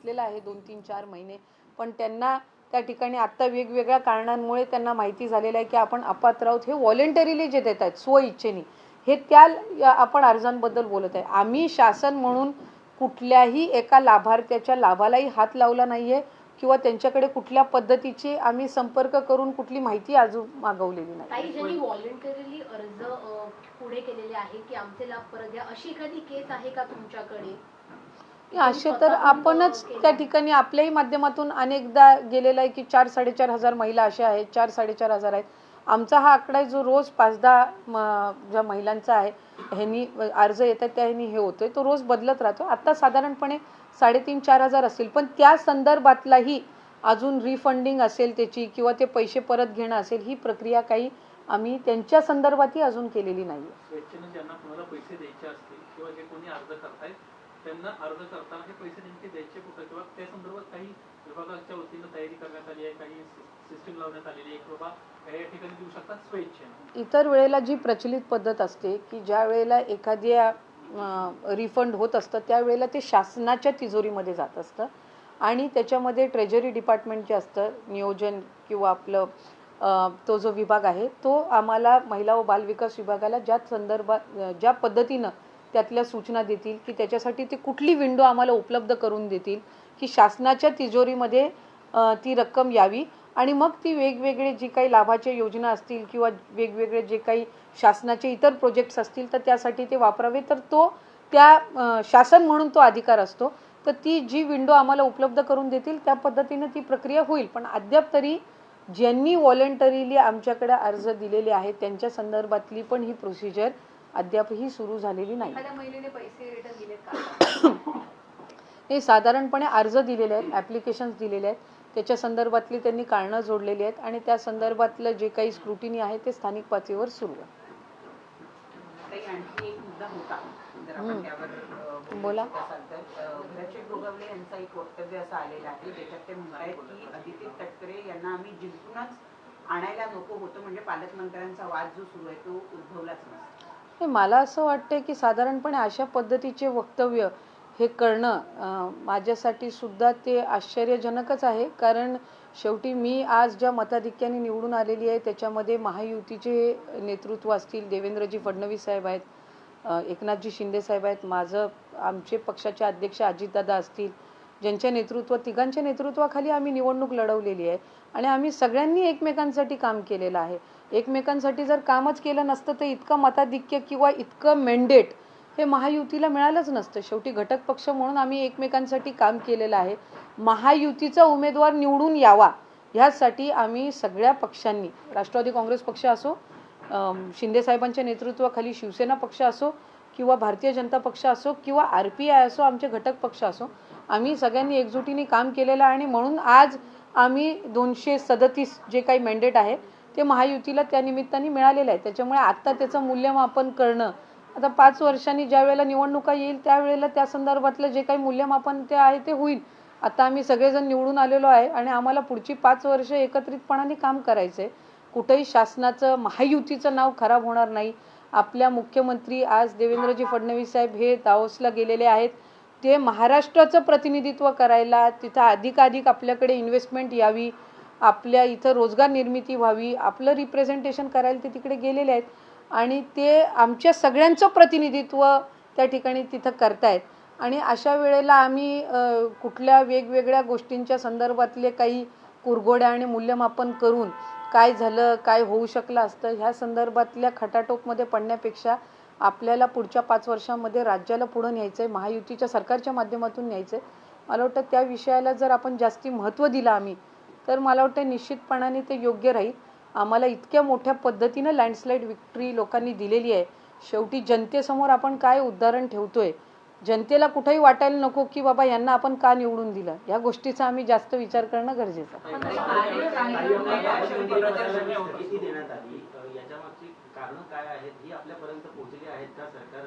सांगितलेलं आहे 2-3-4 महिने, पण त्यांना त्या ठिकाणी आत्ता वेगवेगळ्या कारणांमुळे त्यांना माहिती झालेलं आहे की आपण अपात्र आहोत. हे व्हॉलेंटरीली जे देत आहेत स्वइच्छेने, हे त्या आपण अर्जांबद्दल बोलत आहे. आम्ही शासन म्हणून कुठल्याही एका लाभार्थ्याच्या लाभालाही हात लावला नाहीये किंवा त्यांच्याकडे कुठल्या पद्धतीचे आम्ही संपर्क करून कुठली माहिती अजून मागवलेली नाही. काही ज्यांनी व्हॉलेंटरीली अर्ज पुढे केलेले आहे की आमचे लाभ परत द्या, अशी एखादी केस आहे का तुमच्याकडे? असे तर आपणच त्या ठिकाणी आपल्याही माध्यमातून अनेकदा गेलेला आहे की 4-4.5 हजार महिला अशा आहेत, 4-4.5 हजार आहेत. आमचा हा आकडा जो रोज 5-10 ज्या महिलांचा आहे ह्यांनी अर्ज येतात त्या ह्यांनी हे होतोय, तो रोज बदलत राहतो. आता साधारणपणे 3.5-4 हजार असतील, पण त्या संदर्भातलाही अजून रिफंडिंग असेल त्याची किंवा ते पैसे परत घेणं असेल, ही प्रक्रिया काही आम्ही त्यांच्या संदर्भातही अजून केलेली नाही. स्वेच्छेने ज्यांना कोणाला पैसे द्यायचे असतील किंवा जे कोणी अर्ज करतायत त्यांना अर्ज करताना हे पैसे नेमके द्यायचे कुठं किंवा त्या संदर्भात काही विभागाच्या वतीनं तयारी करण्यात आली आहे, काही सिस्टीम लावण्यात आलेली आहे किंवा या ठिकाणी देऊ शकतात स्वेच्छेने? इतर वेळेला जी प्रचलित पद्धत असते की ज्या वेळेला एखाद्या रिफंड होत असतं त्यावेळेला ते शासनाच्या तिजोरीमध्ये जात असतं आणि त्याच्यामध्ये ट्रेजरी डिपार्टमेंट जे असतं नियोजन किंवा आपलं तो जो विभाग आहे तो आम्हाला महिला व बालविकास विभागाला ज्या पद्धतीनं त्यातल्या सूचना देतील की त्याच्यासाठी ते कुठली विंडो आम्हाला उपलब्ध करून देतील की शासनाच्या तिजोरीमध्ये ती रक्कम यावी आणि मग ती वेगवेगळे जी काही लाभाच्या योजना असतील किंवा वेगवेगळे जे काही शासनाचे इतर प्रोजेक्ट्स असतील तर त्यासाठी ते वापरावे, तर तो त्या शासन म्हणून तो अधिकार असतो. तर ती जी विंडो आम्हाला उपलब्ध करून देतील त्या पद्धतीने ती प्रक्रिया होईल. पण अद्याप तरी ज्यांनी व्हॉलेंटरीली आमच्याकडे अर्ज दिलेले आहेत त्यांच्या संदर्भातली पण ही प्रोसिजर अद्यापही सुरू झालेली नाही. पैसे रिटर्न दिलेत का? हे साधारणपणे अर्ज दिलेले आहेत, ॲप्लिकेशन्स दिलेले आहेत, त्याच्या संदर्भातली त्यांनी कारणं जोडलेली आहेत आणि त्या संदर्भातलं जे काही स्क्रुटिनी आहे ते स्थानिक पातळीवर सुरू आहे. आणखी एक मुद्दा होता जर आपण त्यावर बोला. घराचे गोगावले यांचा एक वक्तव्य असं आलेलं आहे ज्याच्यात ते म्हणतायत की अदिती तटकरे यांना आम्ही जिंकूनच आणायला नको होतं, म्हणजे पालकमंत्र्यांचा वाद जो सुरू आहे तो उद्भवलाच नसतो. मला असं वाटतं की साधारणपणे अशा पद्धतीचे वक्तव्य हे करणं माझ्यासाठी सुद्धा ते आश्चर्यजनकच आहे. कारण शेवटी मी आज ज्या मताधिक्याने निवडून आलेली आहे त्याच्यामध्ये महायुतीचे नेतृत्व असतील, देवेंद्रजी फडणवीस साहेब आहेत, एकनाथजी शिंदे साहेब आहेत, आमचे पक्षाचे अध्यक्ष अजितदादा असतील, ज्यांच्या तिघांच्या नेतृत्वाखाली आम्ही निवडणूक लढवलेली आहे आणि आम्ही सगळ्यांनी एकमेकांसाठी काम केलेलं आहे. एकमेकांसाठी जर कामच केलं नसतं तर इतकं मताधिक्य किंवा इतकं मॅन्डेट हे महायुतीला मिळालंच नसतं. शेवटी घटक पक्ष म्हणून आम्ही एकमेकांसाठी काम केलेलं आहे. महायुतीचा उमेदवार निवडून यावा ह्यासाठी आम्ही सगळ्या पक्षांनी, राष्ट्रवादी काँग्रेस पक्ष असो, शिंदे साहेबांच्या नेतृत्वाखाली शिवसेना पक्ष असो किंवा भारतीय जनता पक्ष असो किंवा RPI असो, आमचे घटक पक्ष असो, आम्ही सगळ्यांनी एकजुटीने काम केलेलं आहे आणि म्हणून आज आम्ही 237 जे काही मॅन्डेट आहे ते महायुतीला त्या निमित्ताने मिळालेलं आहे. त्याच्यामुळे आता त्याचं मूल्यमापन करणं, आता 5 वर्षांनी ज्या वेळेला निवडणुका येईल त्यावेळेला त्या संदर्भातलं जे काही मूल्यमापन ते आहे ते होईल. आता आम्ही सगळेजण निवडून आलेलो आहे आणि आम्हाला पुढची 5 वर्ष एकत्रितपणाने काम करायचं आहे. कुठेही शासनाचं, महायुतीचं नाव खराब होणार नाही. आपल्या मुख्यमंत्री आज देवेंद्रजी फडणवीस साहेब हे दावोसला गेलेले आहेत. ते महाराष्ट्राचं प्रतिनिधित्व करायला, तिथं अधिकाधिक आपल्याकडे इन्व्हेस्टमेंट यावी, आपल्या इथं रोजगार निर्मिती व्हावी, आपलं रिप्रेझेंटेशन करायला ते तिकडे गेलेले आहेत आणि ते आमच्या सगळ्यांचं प्रतिनिधित्व त्या ठिकाणी तिथं करतायत. आणि अशा वेळेला आम्ही कुठल्या वेगवेगळ्या गोष्टींच्या संदर्भातले काही कुरघोड्या आणि मूल्यमापन करून काय झालं, काय होऊ शकलं असतं ह्या संदर्भातल्या खटाटोपमध्ये पडण्यापेक्षा आपल्याला पुढच्या 5 वर्षांमध्ये राज्याला पुढं न्यायचं आहे, महायुतीच्या सरकारच्या माध्यमातून न्यायचं आहे. मला वाटतं त्या विषयाला जर आपण जास्ती महत्त्व दिलं आम्ही, तर मला वाटतं निश्चितपणाने ते योग्य राहील. आम्हाला इतक्या मोठ्या पद्धतीनं लँडस्लाईड विक्ट्री लोकांनी दिलेली आहे. शेवटी जनतेसमोर आपण काय उदाहरण ठेवतोय, जनतेला कुठेही वाटायला नको की बाबा यांना आपण का निवडून दिलं, या गोष्टीचा आम्ही जास्त विचार करणं गरजेचं आहे. याच्यामागची कारणं काय आहेत ही आपल्यापर्यंत पोहोचली आहेत का? सरकार